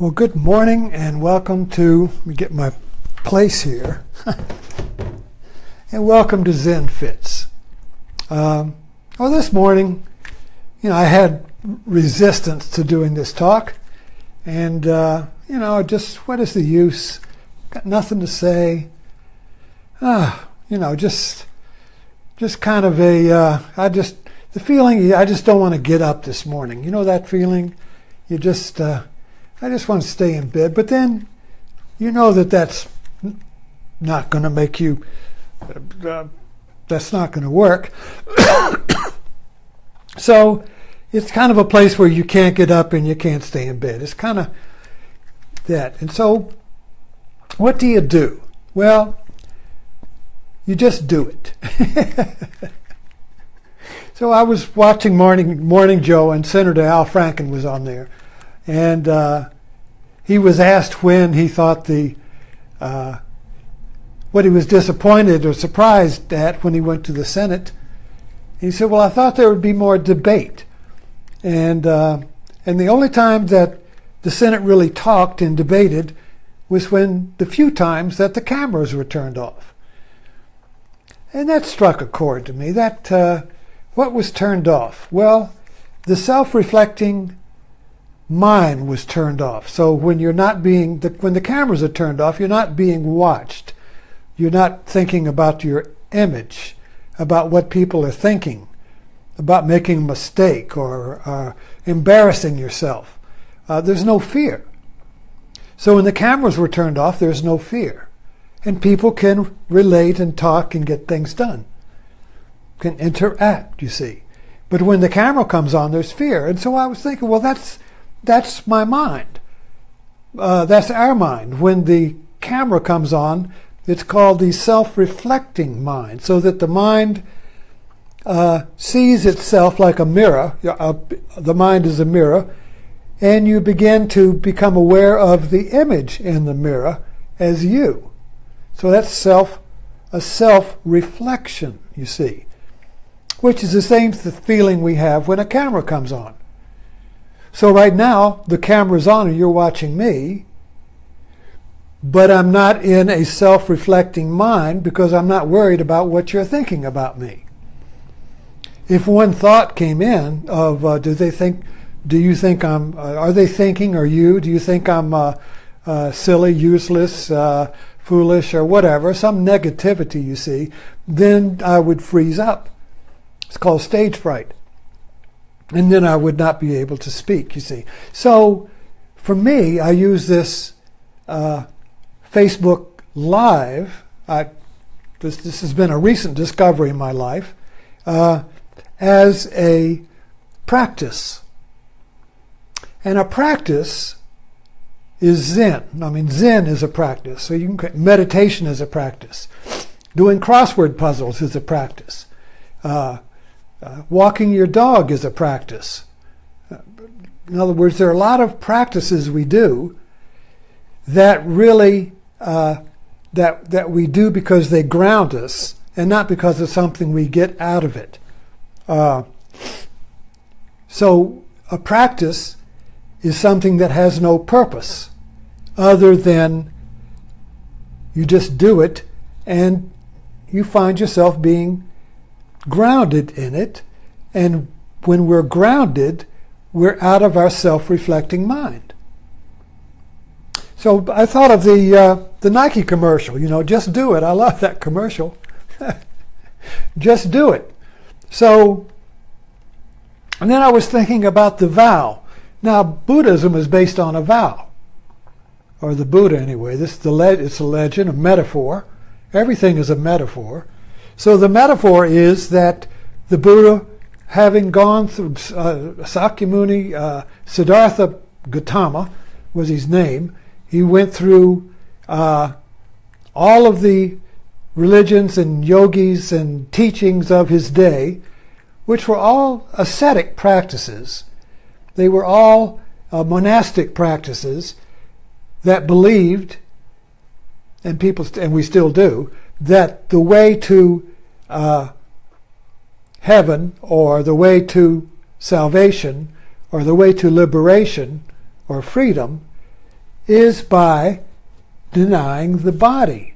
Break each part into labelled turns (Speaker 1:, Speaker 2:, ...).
Speaker 1: Well, good morning and welcome to, let me get my place here, and welcome to Zen Fits. Well, this morning, I had resistance to doing this talk, and, just what is the use? Got nothing to say. Just kind of the feeling, I just don't want to get up this morning. You know that feeling? I just want to stay in bed, but then you know that's not going to make you, that's not going to work. So it's kind of a place where you can't get up and you can't stay in bed. It's kind of that. And so what do you do? Well, you just do it. So I was watching Morning Joe, and Senator Al Franken was on there. And he was asked when he thought what he was disappointed or surprised at when he went to the Senate. He said, well, I thought there would be more debate. And the only time that the Senate really talked and debated was when the few times that the cameras were turned off. And that struck a chord to me. That what was turned off? Well, the self-reflecting mind was turned off. So when when the cameras are turned off, you're not being watched. You're not thinking about your image, about what people are thinking, about making a mistake or embarrassing yourself. There's no fear. So when the cameras were turned off, there's no fear. And people can relate and talk and get things done, can interact, you see. But when the camera comes on, there's fear. And so I was thinking, well, that's my mind. That's our mind. When the camera comes on, it's called the self-reflecting mind, so that the mind sees itself like a mirror. The mind is a mirror, and you begin to become aware of the image in the mirror as you. So that's a self-reflection, you see, which is the same feeling we have when a camera comes on. So right now, the camera's on and you're watching me, but I'm not in a self-reflecting mind because I'm not worried about what you're thinking about me. If one thought came in of, are they thinking, or you, do you think I'm silly, useless, foolish, or whatever, some negativity you see, then I would freeze up. It's called stage fright. And then I would not be able to speak, you see. So for me, I use this Facebook Live. This has been a recent discovery in my life as a practice. And a practice is Zen. I mean, Zen is a practice. So meditation is a practice. Doing crossword puzzles is a practice. Walking your dog is a practice. In other words, there are a lot of practices we do that really that we do because they ground us and not because of something we get out of it. So a practice is something that has no purpose other than you just do it and you find yourself being grounded in it, and when we're grounded, we're out of our self-reflecting mind. So I thought of the Nike commercial, just do it. I love that commercial. Just do it. So, and then I was thinking about the vow. Now, Buddhism is based on a vow, or the Buddha anyway. It's a legend, a metaphor. Everything is a metaphor. So the metaphor is that the Buddha, having gone through Sakyamuni, Siddhartha Gautama was his name, he went through all of the religions and yogis and teachings of his day, which were all ascetic practices. They were all monastic practices that believed, and we still do, that the way to heaven, or the way to salvation, or the way to liberation or freedom is by denying the body,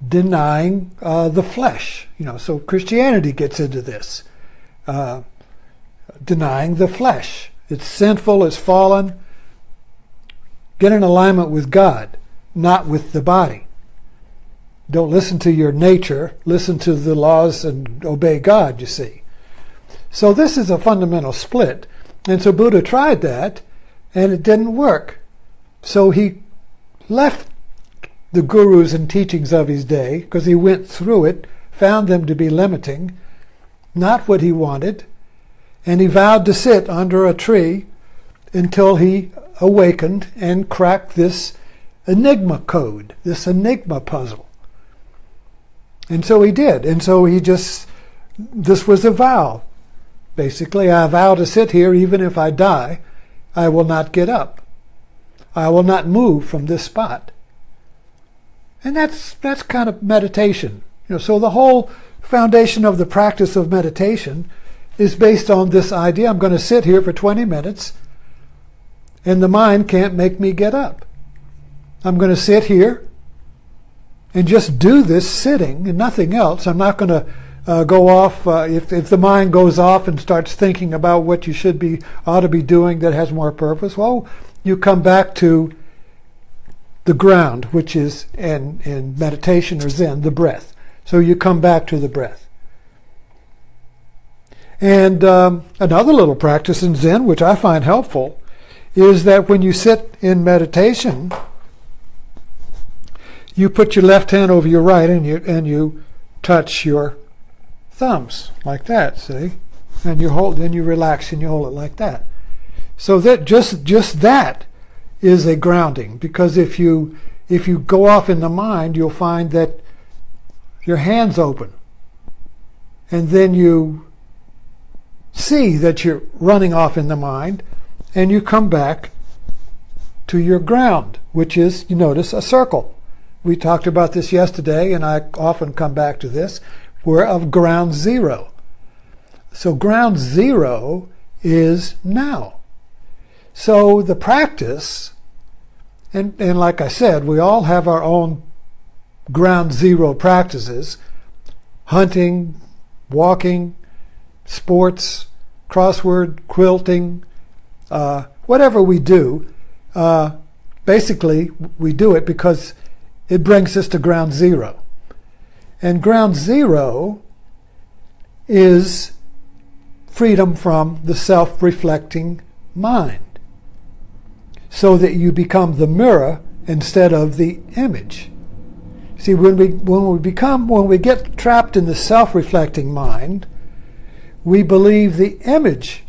Speaker 1: denying the flesh. So Christianity gets into this. Denying the flesh. It's sinful, it's fallen. Get in alignment with God, not with the body. Don't listen to your nature, listen to the laws and obey God, you see. So this is a fundamental split. And so Buddha tried that, and it didn't work. So he left the gurus and teachings of his day, because he went through it, found them to be limiting, not what he wanted, and he vowed to sit under a tree until he awakened and cracked this enigma code, this enigma puzzle. And so he did. And so this was a vow. Basically, I vow to sit here even if I die. I will not get up. I will not move from this spot. And that's kind of meditation. So the whole foundation of the practice of meditation is based on this idea. I'm going to sit here for 20 minutes, and the mind can't make me get up. I'm going to sit here and just do this sitting and nothing else. I'm not going to go off. If the mind goes off and starts thinking about what you ought to be doing that has more purpose, well, you come back to the ground, which is in meditation or Zen, the breath. So you come back to the breath. And another little practice in Zen, which I find helpful, is that when you sit in meditation, you put your left hand over your right and you touch your thumbs like that, see? And then you relax and you hold it like that. So that just that is a grounding, because if you go off in the mind, you'll find that your hand's open. And then you see that you're running off in the mind, and you come back to your ground, which is, you notice, a circle. We talked about this yesterday, and I often come back to this. We're of ground zero. So ground zero is now. So the practice, and like I said, we all have our own ground zero practices: hunting, walking, sports, crossword, quilting, whatever we do. Basically, we do it because it brings us to ground zero. And ground zero is freedom from the self-reflecting mind, so that you become the mirror instead of the image. See, when we get trapped in the self-reflecting mind, we believe the image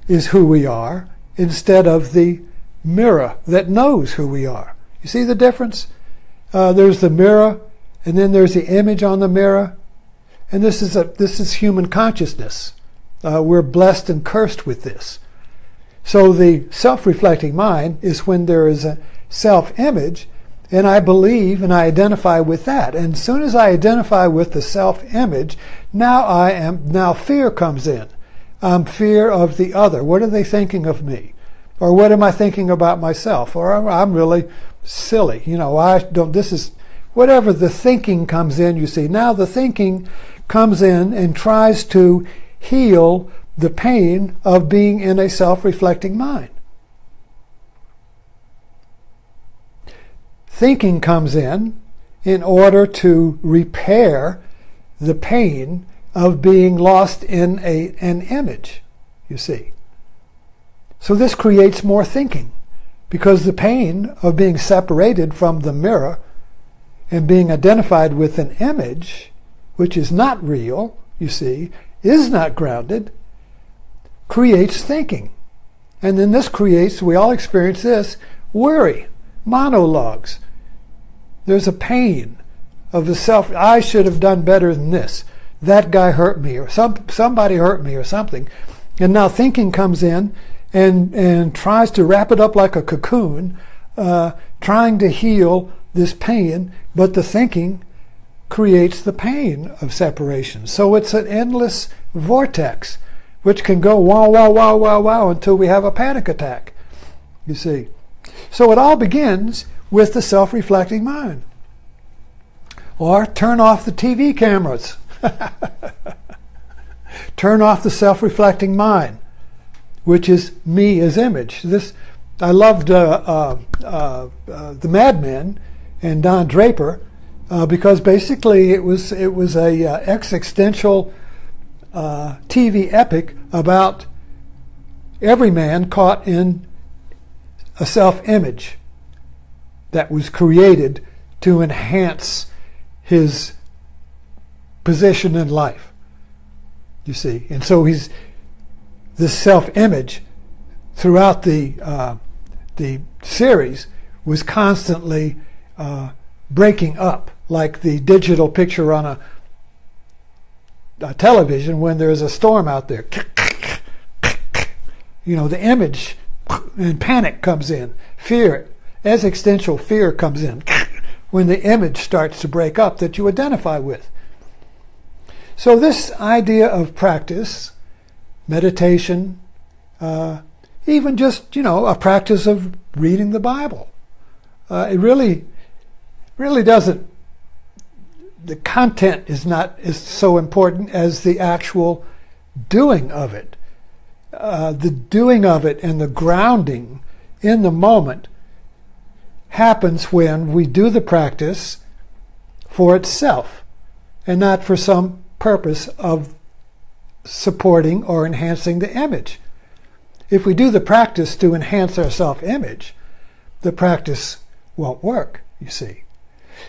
Speaker 1: is who we are instead of the mirror that knows who we are. You see the difference? There's the mirror, and then there's the image on the mirror, and this is human consciousness. We're blessed and cursed with this. So the self-reflecting mind is when there is a self-image, and I believe and I identify with that. And as soon as I identify with the self-image, now fear comes in. I'm fear of the other. What are they thinking of me? Or what am I thinking about myself? Or I'm really silly. Whatever the thinking comes in, you see. Now the thinking comes in and tries to heal the pain of being in a self-reflecting mind. Thinking comes in order to repair the pain of being lost in an image, you see. So this creates more thinking, because the pain of being separated from the mirror and being identified with an image, which is not real, you see, is not grounded, creates thinking. And then this creates, we all experience this, worry, monologues. There's a pain of the self. I should have done better than this. That guy hurt me, or somebody hurt me, or something. And now thinking comes in and tries to wrap it up like a cocoon, trying to heal this pain, but the thinking creates the pain of separation. So it's an endless vortex, which can go wow, wow, wow, wow, wow, until we have a panic attack, you see. So it all begins with the self-reflecting mind. Or turn off the TV cameras. Turn off the self-reflecting mind, which is me as image. I loved the Mad Men and Don Draper because basically it was a existential TV epic about every man caught in a self-image that was created to enhance his position in life. You see, and so he's this self-image throughout the series was constantly breaking up, like the digital picture on a television when there's a storm out there. You know, the image and panic comes in, fear, existential fear comes in when the image starts to break up that you identify with. So this idea of practice, meditation, even just, a practice of reading the Bible, it really doesn't, the content is so important as the actual doing of it. The doing of it and the grounding in the moment happens when we do the practice for itself and not for some purpose of supporting or enhancing the image. If we do the practice to enhance our self-image, the practice won't work, you see.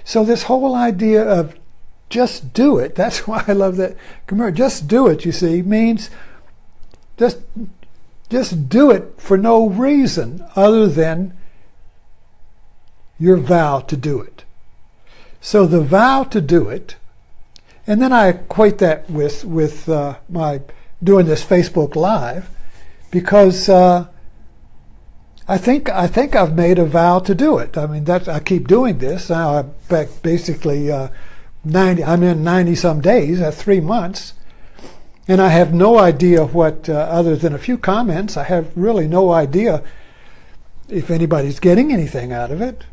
Speaker 1: So this whole idea of just do it, that's why I love that commercial, just do it, you see, means just do it for no reason other than your vow to do it. So the vow to do it, and then I equate that with my doing this Facebook Live, because I think I've made a vow to do it. I mean, I keep doing this now. Basically, I'm in 90 some days. That's 3 months, and I have no idea what, other than a few comments. I have really no idea if anybody's getting anything out of it.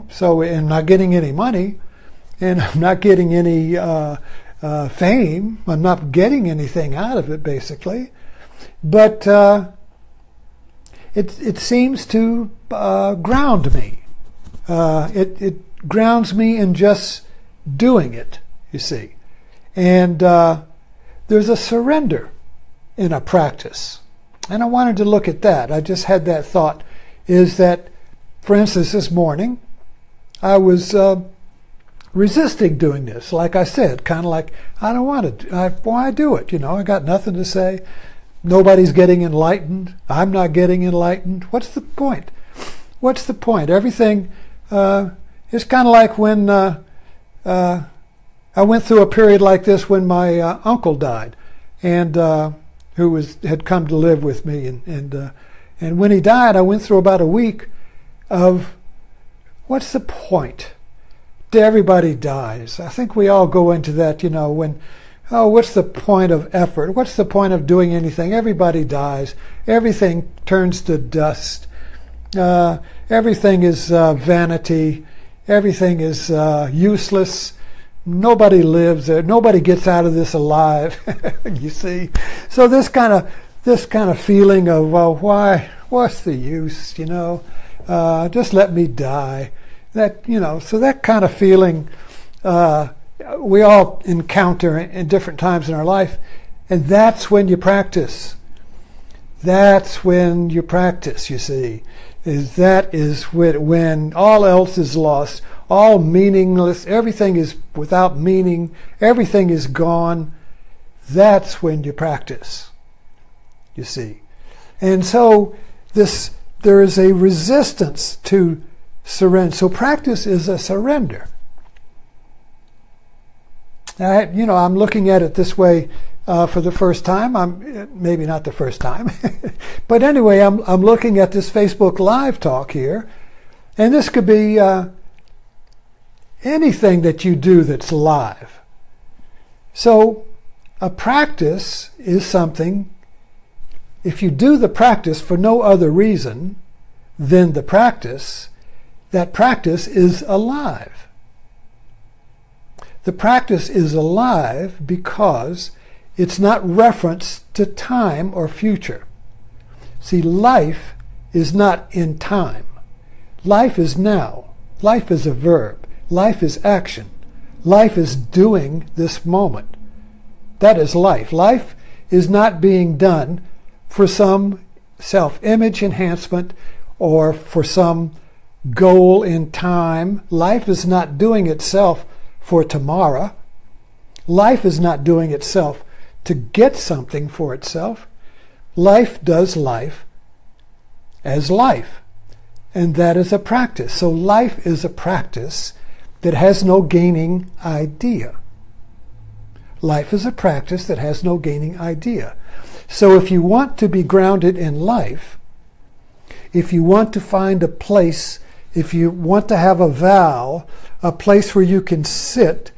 Speaker 1: So I'm not getting any money. And I'm not getting any fame. I'm not getting anything out of it, basically. But it seems to ground me. It grounds me in just doing it, you see. And there's a surrender in a practice. And I wanted to look at that. I just had that thought, is that, for instance, this morning, I was resisting doing this. Like I said, kind of like, I don't want to. Why do it? I got nothing to say. Nobody's getting enlightened. I'm not getting enlightened. What's the point? What's the point? Everything is kind of like when I went through a period like this when my uncle died, and who had come to live with me, and when he died, I went through about a week of what's the point? Everybody dies. I think we all go into that, what's the point of effort? What's the point of doing anything? Everybody dies. Everything turns to dust. Everything is vanity. Everything is useless. Nobody lives there. Nobody gets out of this alive. You see? So this kind of feeling of, well, why? What's the use? Just let me die. That, so that kind of feeling we all encounter in different times in our life, and that's when you practice. That's when you practice, you see. That is when all else is lost, all meaningless, everything is without meaning, everything is gone. That's when you practice, you see. And so there is a resistance to surrender. So practice is a surrender. I'm looking at it this way for the first time. Maybe not the first time, but anyway, I'm looking at this Facebook Live talk here, and this could be anything that you do that's live. So a practice is something. If you do the practice for no other reason then the practice, that practice is alive. The practice is alive because it's not referenced to time or future. See, life is not in time. Life is now. Life is a verb. Life is action. Life is doing this moment. That is life. Life is not being done for some self-image enhancement or for some goal in time. Life is not doing itself for tomorrow. Life is not doing itself to get something for itself. Life does life as life, and that is a practice. So life is a practice that has no gaining idea. Life is a practice that has no gaining idea. So if you want to be grounded in life, if you want to find a place, if you want to have a vow, a place where you can sit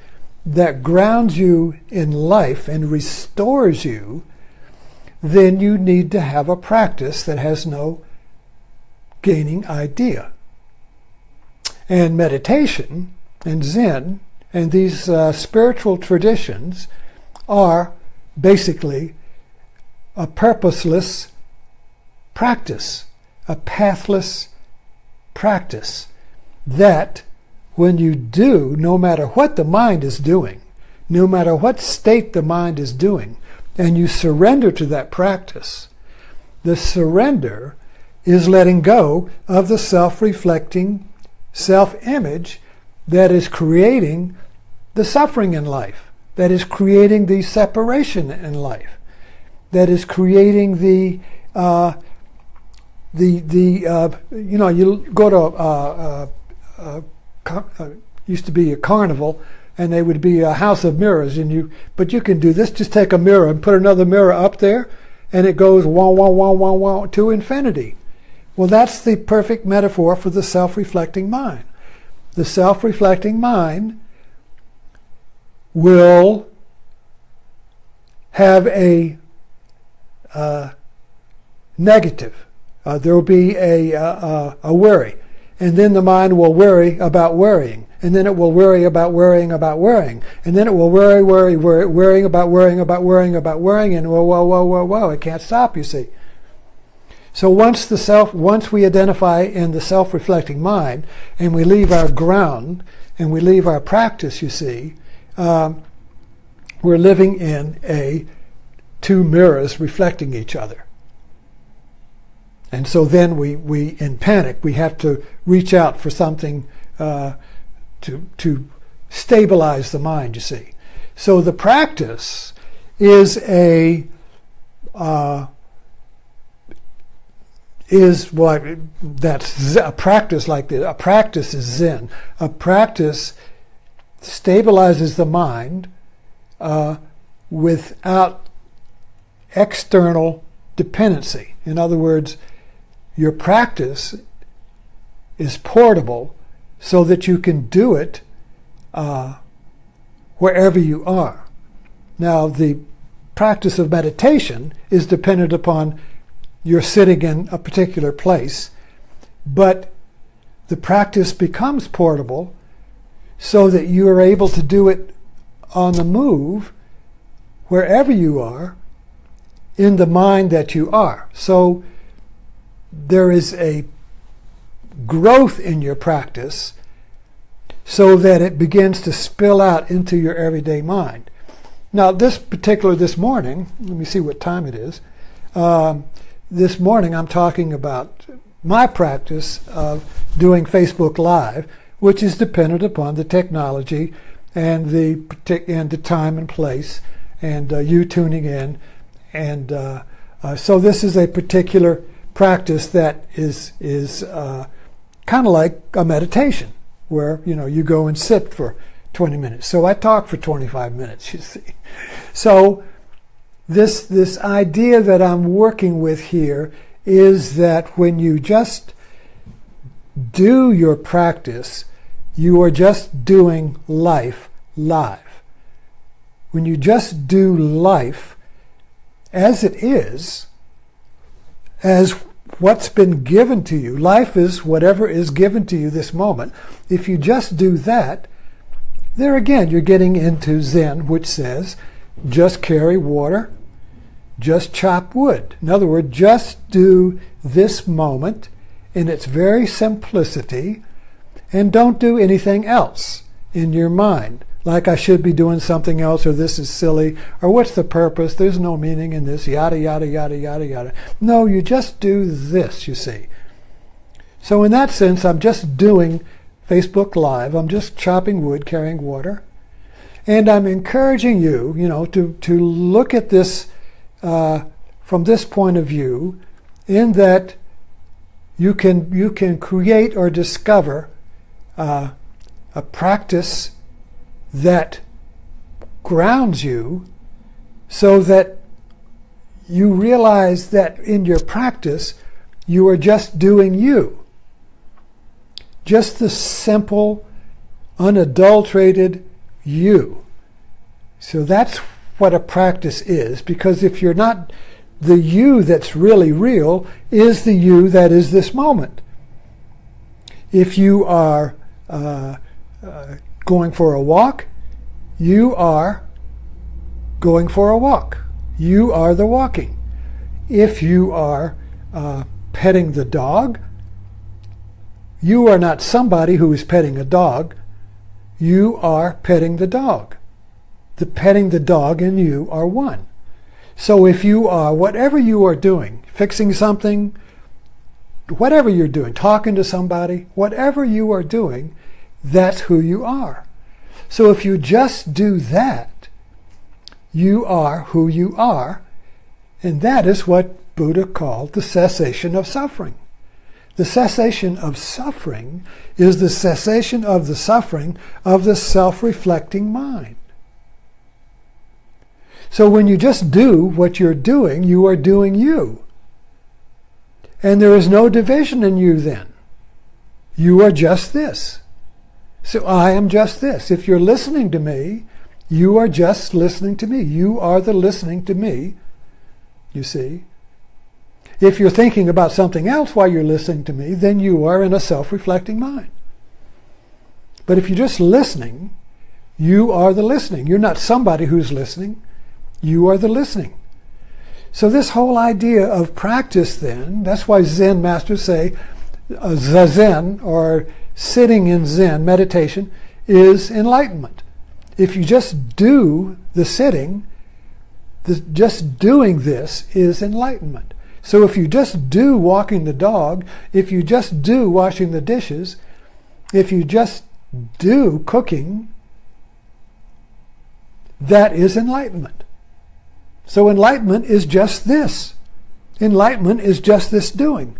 Speaker 1: that grounds you in life and restores you, then you need to have a practice that has no gaining idea. And meditation and Zen and these spiritual traditions are basically a purposeless practice, a pathless practice that when you do, no matter what the mind is doing, no matter what state the mind is doing, and you surrender to that practice, the surrender is letting go of the self-reflecting self-image that is creating the suffering in life, that is creating the separation in life, that is creating the you go to used to be a carnival, and they would be a house of mirrors, but you can do this. Just take a mirror and put another mirror up there, and it goes wah wah wah wah wah to infinity. Well, that's the perfect metaphor for the self-reflecting mind. The self-reflecting mind will have a negative. There will be a worry. And then the mind will worry about worrying. And then it will worry about worrying about worrying. And then it will worrying about worrying about worrying about worrying. And whoa, it can't stop, you see. So once we identify in the self-reflecting mind, and we leave our ground, and we leave our practice, you see, we're living in two mirrors reflecting each other. And so then we in panic, we have to reach out for something to stabilize the mind, you see. So the practice is that's a practice like this. A practice is Zen. A practice stabilizes the mind without external dependency. In other words, your practice is portable so that you can do it wherever you are. Now, the practice of meditation is dependent upon you're sitting in a particular place, but the practice becomes portable so that you are able to do it on the move wherever you are in the mind that you are. So there is a growth in your practice so that it begins to spill out into your everyday mind. Now, this morning, let me see what time it is. This morning I'm talking about my practice of doing Facebook Live, which is dependent upon the technology and the time and place, and you tuning in. And so this is a particular practice that is kind of like a meditation, where you go and sit for 20 minutes. So I talk for 25 minutes, you see. So this idea that I'm working with here is that when you just do your practice, you are just doing life live. When you just do life as it is, as what's been given to you. Life is whatever is given to you this moment. If you just do that, there again, you're getting into Zen, which says, just carry water, just chop wood. In other words, just do this moment in its very simplicity, and don't do anything else in your mind. Like I should be doing something else, or this is silly, or what's the purpose, there's no meaning in this, yada, yada, yada, yada, yada. No, you just do this, you see. So in that sense, I'm just doing Facebook Live. I'm just chopping wood, carrying water. And I'm encouraging you, to look at this from this point of view, in that you can create or discover a practice that grounds you, so that you realize that in your practice you are just doing you. Just the simple, unadulterated you. So that's what a practice is, because if you're not, the you that's really real is the you that is this moment. If you are going for a walk, you are going for a walk. You are the walking. If you are petting the dog, you are not somebody who is petting a dog. You are petting the dog. The petting the dog and you are one. So if you are, whatever you are doing, fixing something, whatever you're doing, talking to somebody, whatever you are doing, that's who you are. So if you just do that, you are who you are, and that is what Buddha called the cessation of suffering. The cessation of suffering is the cessation of the suffering of the self-reflecting mind. So when you just do what you're doing, you are doing you. And there is no division in you then. You are just this. So I am just this. If you're listening to me, you are just listening to me. You are the listening to me, you see. If you're thinking about something else while you're listening to me, then you are in a self-reflecting mind. But if you're just listening, you are the listening. You're not somebody who's listening. You are the listening. So this whole idea of practice then, that's why Zen masters say Zazen, or sitting in Zen meditation, is enlightenment. If you just do the sitting, just doing this is enlightenment. So if you just do walking the dog, if you just do washing the dishes, if you just do cooking, that is enlightenment. So enlightenment is just this. Enlightenment is just this doing.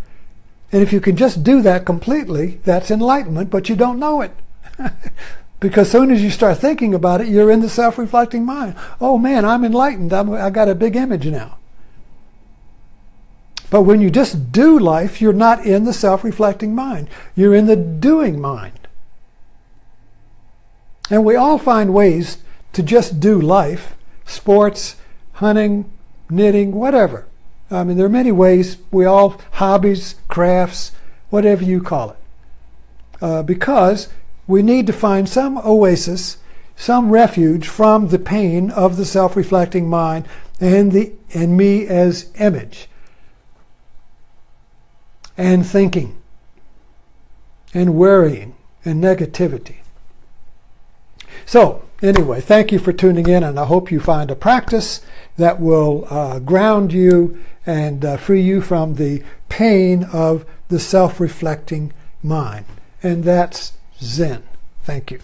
Speaker 1: And if you can just do that completely, that's enlightenment, but you don't know it. Because as soon as you start thinking about it, you're in the self-reflecting mind. Oh man, I'm enlightened. I got a big image now. But when you just do life, you're not in the self-reflecting mind. You're in the doing mind. And we all find ways to just do life. Sports, hunting, knitting, whatever. I mean, there are many ways. We all, hobbies, crafts, whatever you call it. Because we need to find some oasis, some refuge from the pain of the self-reflecting mind and me as image, and thinking, and worrying, and negativity. So, anyway, thank you for tuning in, and I hope you find a practice that will ground you and free you from the pain of the self-reflecting mind. And that's Zen. Thank you.